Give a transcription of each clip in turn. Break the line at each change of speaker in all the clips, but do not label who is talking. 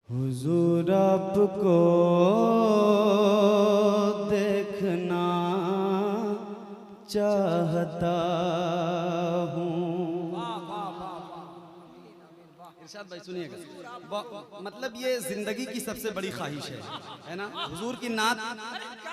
हुजूर आपको देखना चाहता हूँ। इरशाद भाई सुनिएगा, मतलब ये जिंदगी की सबसे बड़ी ख्वाहिश है ना। हुजूर की नात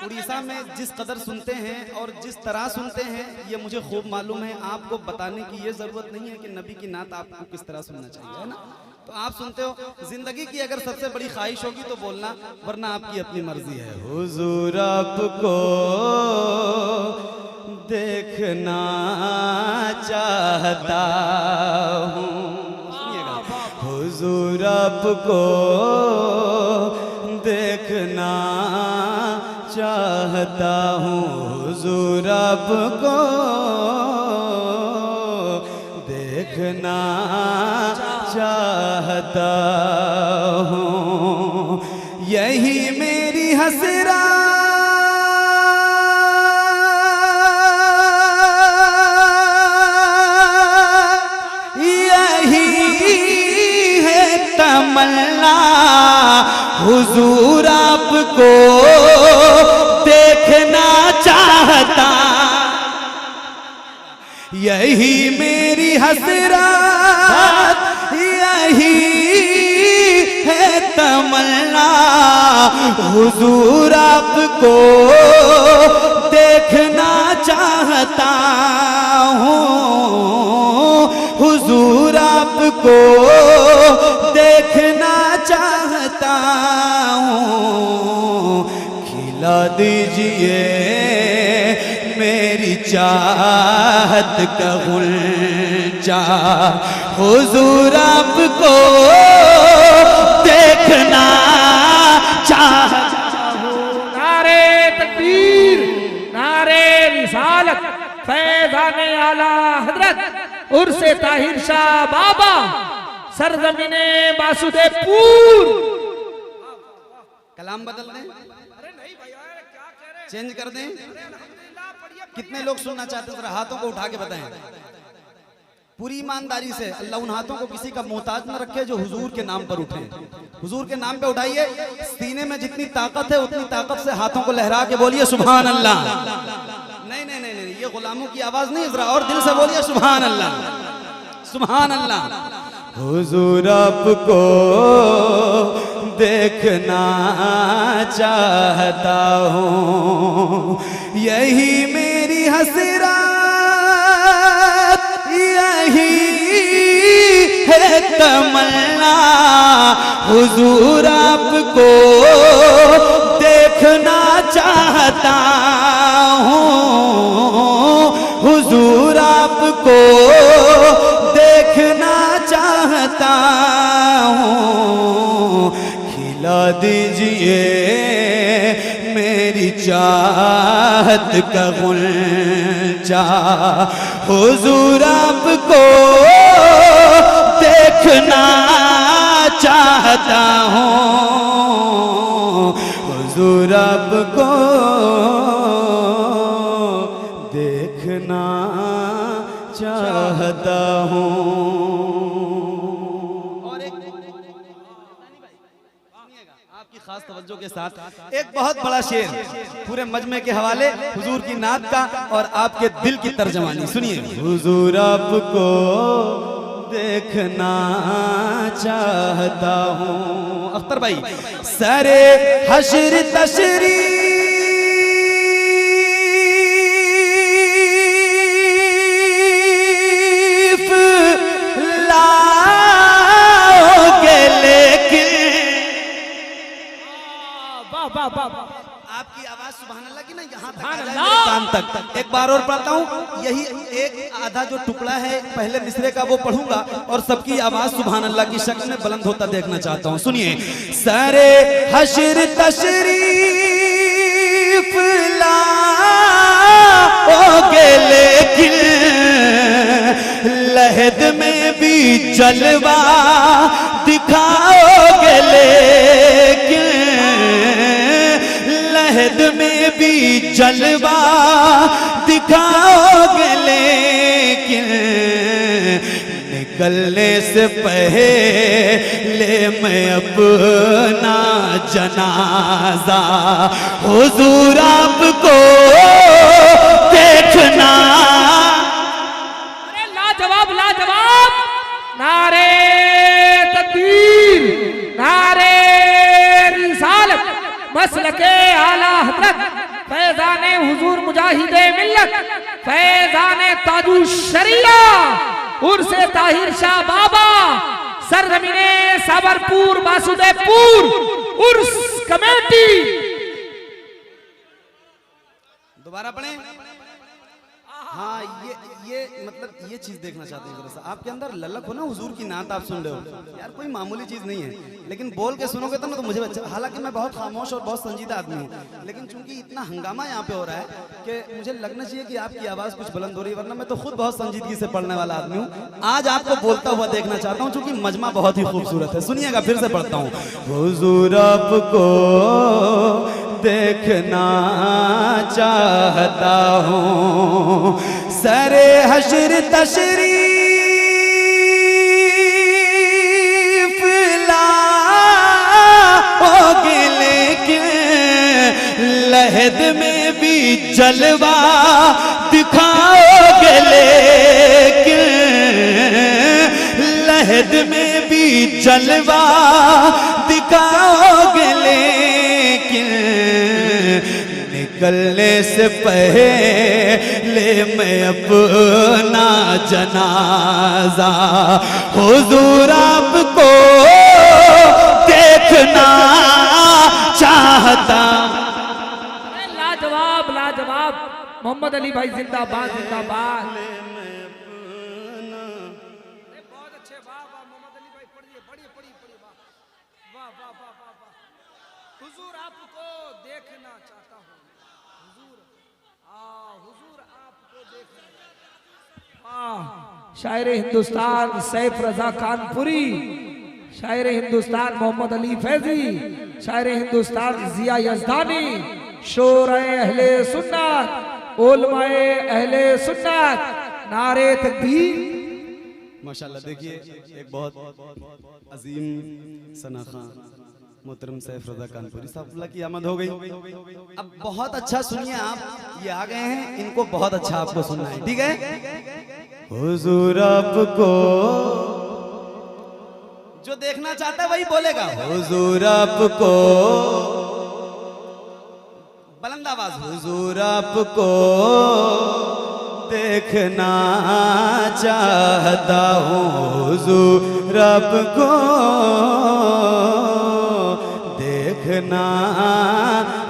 उड़ीसा में जिस कदर सुनते हैं और जिस तरह सुनते हैं ये मुझे खूब मालूम है। आपको बताने की ये जरूरत नहीं है कि नबी की नात आपको किस तरह सुनना चाहिए, है ना। तो आप सुनते हो। जिंदगी की अगर सबसे बड़ी ख्वाहिश होगी तो बोलना, वरना आपकी अपनी मर्जी है। हुजूर आपको देखना चाहता हूँ। हुजूर आपको देखना चाहता हूँ। हुजूर आपको देखना चाहता हूँ। यही मेरी हसरत, तमन्ना हुजूर आपको देखना चाहता। यही मेरी हसरत, यही है तमन्ना हुजूर आपको देखना चाहता हूँ। हुजूर आपको देखना चाहता हूँ। खिला दीजिए मेरी चाहत का गुलचा। हुजूर आपको देखना चाहता हूँ।
नारे तकबीर, नारे रिसालत, फैज़ाने आला हजरत उर्से ताहिर शाह बाबा, सरजमीने वासुदेवपुर।
कलाम बदल दें, चेंज कर दें। कितने लोग सुनना चाहते हैं जरा हाथों को उठा के बताएं। पूरी ईमानदारी से, अल्लाह उन हाथों को किसी का मोहताज न रखे जो हुजूर के नाम पर उठे। हुजूर के नाम पे उठाइए। सीने में जितनी ताकत है उतनी ताकत से हाथों को लहरा के बोलिए सुभान अल्लाह। नहीं नहीं नहीं नहीं, ये गुलामों की आवाज नहीं, जरा और दिल से बोलिए सुभान अल्लाह, सुभान अल्लाह। हुजूर आपको देखना चाहता हूँ। यही मेरी हसरत, यही है तमन्ना हुजूर आपको देखना चाहता हूँ। हुजूर आपको देखना चाहता हूँ। खिला दीजिए मेरी चाहत का गुलचा। हुजूर आपको देखना चाहता हूँ। हुजूर आपको देखना चाहता हूँ। और एक आपकी खास तवज्जो के साथ एक बहुत बड़ा शेर पूरे मजमे के हवाले हुजूर की नात का और आपके दिल की तर्जमानी सुनिए। हुजूर आपको देखना चाहता हूँ। अख्तर भाई, सरे हश्र तशरीफ आपकी आवाज सुभान अल्लाह की ना यहाँ कान तक। एक बार और पढ़ता हूँ। यही एक आधा जो टुकड़ा है पहले मिसरे का वो पढ़ूंगा और सबकी आवाज सुभान अल्लाह की शक्ल में बुलंद होता देखना चाहता हूँ। सुनिए। सरे हश्र तशरीफ लाओगे लेकिन लहद में भी जलवा दिखाओगे, लेकिन लहद में भी जलवा दिखाओगे, लेकिन निकलने से पहले मैं अपना जनाजा हुजूर आपको देखना।
अरे लाजवाब लाजवाब, नारे तकबीर, नारे रिसालत, मसलके आला हजरत फैजाने हुजूर मुजाहिदे मिल्लत, फैजाने ताजु शरिया उर्से ताहिर शाह बाबा, सरजमीने साबरपुर वासुदेवपुर उर्स कमेटी।
दोबारा पढ़ें। हाँ, ये मतलब ये चीज देखना चाहते हैं जरा सा, आपके अंदर ललक हो ना, हुजूर की नात आप सुन रहे हो यार, कोई मामूली चीज नहीं है, लेकिन बोल के सुनोगे तो ना तो मुझे अच्छा। हालांकि मैं बहुत खामोश और बहुत संजीदा आदमी हूँ, लेकिन चूंकि इतना हंगामा यहाँ पे हो रहा है कि मुझे लगना चाहिए कि आपकी आवाज कुछ बुलंद हो रही है, वरना मैं तो खुद बहुत संजीदगी से पढ़ने वाला आदमी हूँ। आज आपको बोलता हुआ देखना चाहता हूँ, चूंकि मजमा बहुत ही खूबसूरत है। सुनिएगा, फिर से पढ़ता हूँ। हुजूर आपको देखना चाहता हूँ, सरे हश्र तशरीफ लाओगे, लेकिन लहद में भी जलवा दिखाओगे, लेकिन लहद में भी जलवा दिखाओगे, लेकिन निकलने से पहले मैं अपना जनाजा हुजूर आपको देखना चाहता।
लाजवाब लाजवाब, मोहम्मद अली भाई जिंदाबाद जिंदाबाद। बहुत अच्छे, वाह वाह मोहम्मद अली भाई, पढ़िए पढ़िए पढ़िए पढ़िए, वाह वाह वाह वाह वाह वाह। हुजूर आपको देखना चाहता हूँ, हुजूर आपको देखना चाहता हूँ। शायर हिंदुस्तान सैफ रजा कानपुरी, शायर हिंदुस्तान मोहम्मद अली फैजी, शायर हिंदुस्तान जिया यजदानी, शोराए अहले सुन्नत, उलमाए अहले सुन्नत, नारे तकबीर।
माशाल्लाह, देखिए एक बहुत अजीम सनाखा मोहतरम सैफ रजा कानपुरी साहब की आमद हो गई। अब बहुत अच्छा सुनिए, आप ये आ गए हैं, इनको बहुत अच्छा आपको सुनना है, ठीक है। हुजूर आपको जो देखना चाहता है वही बोलेगा। हुजूर आपको, बुलंद आवाज, हुजूर आपको देखना चाहता हूँ, हुजूर आपको देखना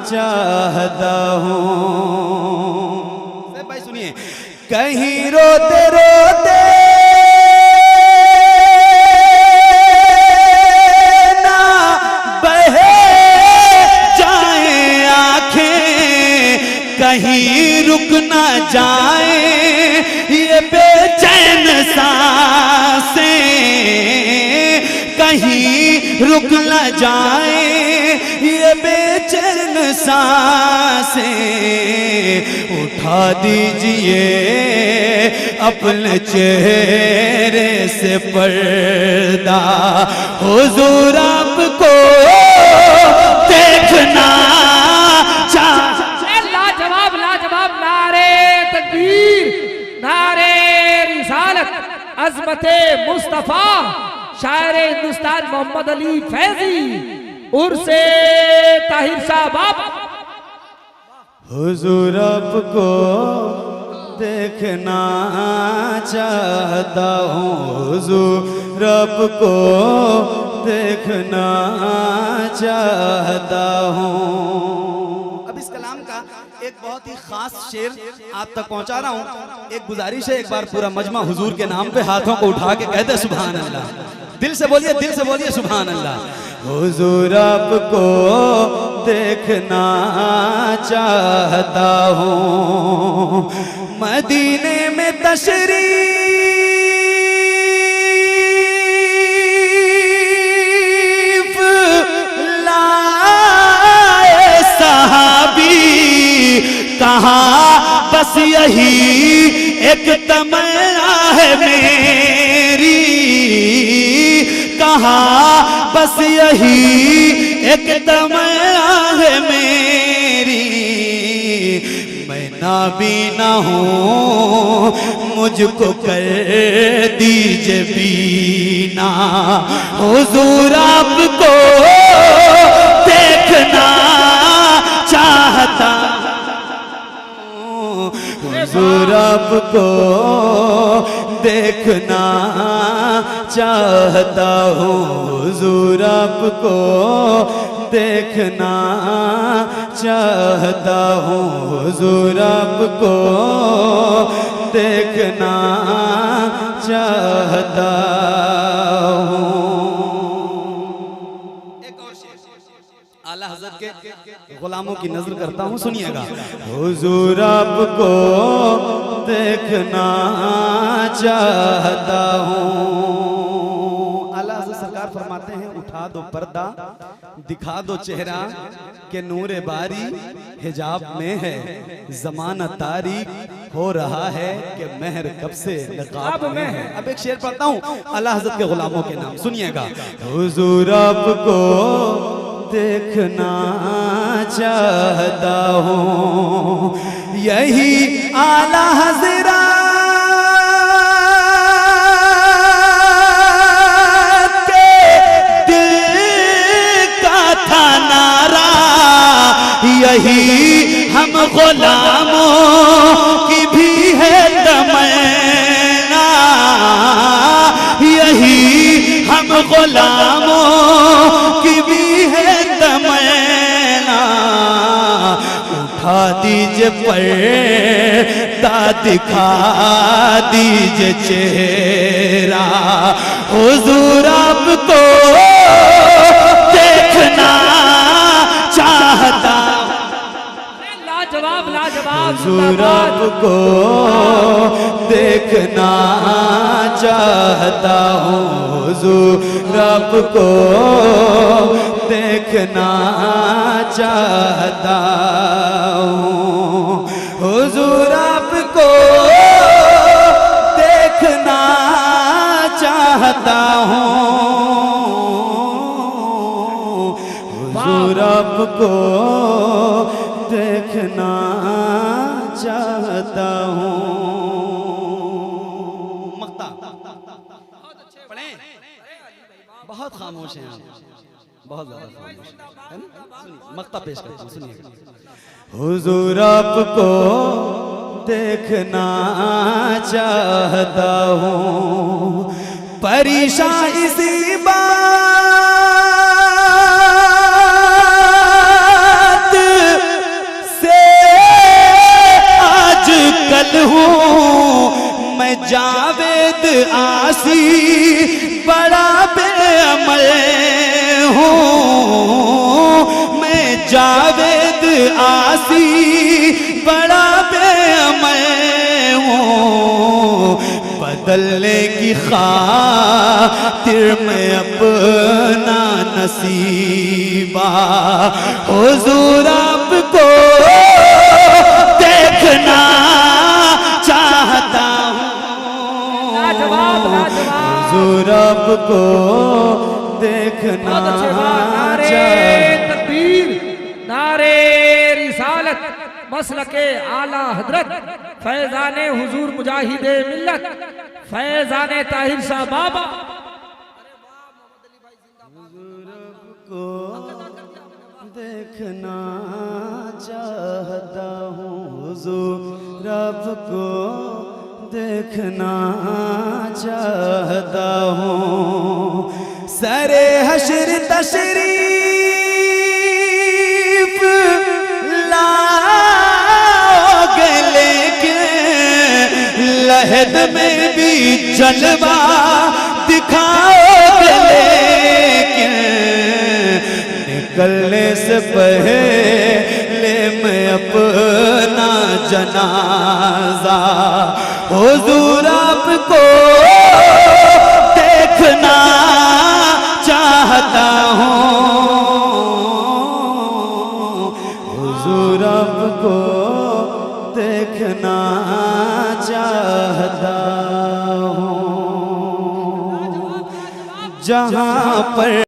चाहता हूँ। भाई सुनिए, कहीं रोते रोते ना बहे जाए आंखें, कहीं रुक ना जाए ये बेचैन सांसें, कहीं रुक न जाए ये बेचैन सांसें, उठा दीजिए अपने चेहरे से पर्दा, हुजूर आपको देखना चाहता।
लाजवाब लाजवाब, नारे तकबीर, नारे रिसालत, अज़मते मुस्तफा, शायर हिंदुस्तान मोहम्मद अली फैजी उर्से ताहिर शाह बाबा।
हुजूर आपको देखना चाहता हूँ, हुजूर आपको देखना चाहता हूँ। अब इस कलाम का एक बहुत ही खास शेर आप तक पहुंचा रहा हूँ। एक गुजारिश है, एक बार पूरा मजमा हुजूर के नाम पे हाथों को उठा के कहते सुभान अल्लाह, दिल से बोलिए, दिल से बोलिए सुभान अल्लाह। हुजूर आपको देखना चाहता हूँ, मदीने में तशरीफ लाए सहाबी, कहाँ बस यही एक तमन्ना है मेरी, बस यही एक तमन्ना है मेरी, मैं नाबीना हूँ मुझको कर दीजिए बीना। हुजूर आपको देखना चाहता, हुजूर आपको देखना चाहता हूँ, हुजूर आपको देखना चाहता हूँ, हुजूर आपको देखना चाहता हूँ। आला हज़रत के गुलामों की नजर करता हूँ, सुनिएगा। हुजूर आपको देखना चाहता हूँ। आला हज़रत सरकार फरमाते हैं, उठा दो पर्दा दिखा दो चेहरा के नूरे बारी हिजाब में है ज़माना तारीक, हो रहा है कि महर कब से नकाब में है। अब एक शेर पढ़ता हूँ आला हज़रत के गुलामों के नाम, सुनिएगा। हुजूर आपको देखना चाहता हूँ, यही आला हज़रत के दिल का था नारा, यही हम गुलामों की भी है तमन्ना, यही हम गुलामों की भी है तमन्ना। उठा दीजिए पर्दा दिखा दीजिए चेहरा, हुजूर आपको देखना चाहता,
लाजवाब लाजवाब,
हुजूर आपको देखना चाहता हूँ, हुजूर आपको देखना चाहता हूँ, हुजूर आपको देखना चाहता हूँ, हुजूर आपको देखना चाहता हूँ। मक्ता पढ़ें, बहुत खामोश हैं आप, बहुत ज्यादा खामोश है ना? मक्ता पेश करता हूँ, सुनिए। हुजूर आपको देखना चाहता हूँ, परेशान इसी बात से आज कल हूँ मैं जावेद आसी, बड़ा बेअमल हूँ मैं जावेद आसी, बड़ा बेअमल हूँ। बदलने की खातिर मैं अपना नसीबा, हुजूर आपको देखना चाहता हूँ, हुजूर आपको देखना चाहता।
तकबीर, नारे रिसालत, मसलके आला हजरत, फैजाने हुजूर मुजाहिदे मिल्लत, फैजाने ताहिर शाह बाबा।
को देखना चाहता हूँ, हुजूर आपको देखना चाहता हूँ। सरे हशर तशरीफ लाओगे लेके, लहद में भी जलवा दिखाओगे लेके, निकलने से पहले मैं अपना जनाजा हुजूर आपको देखना चाहता हूँ, हुजूर आपको देखना चाहता हूँ। जहाँ पर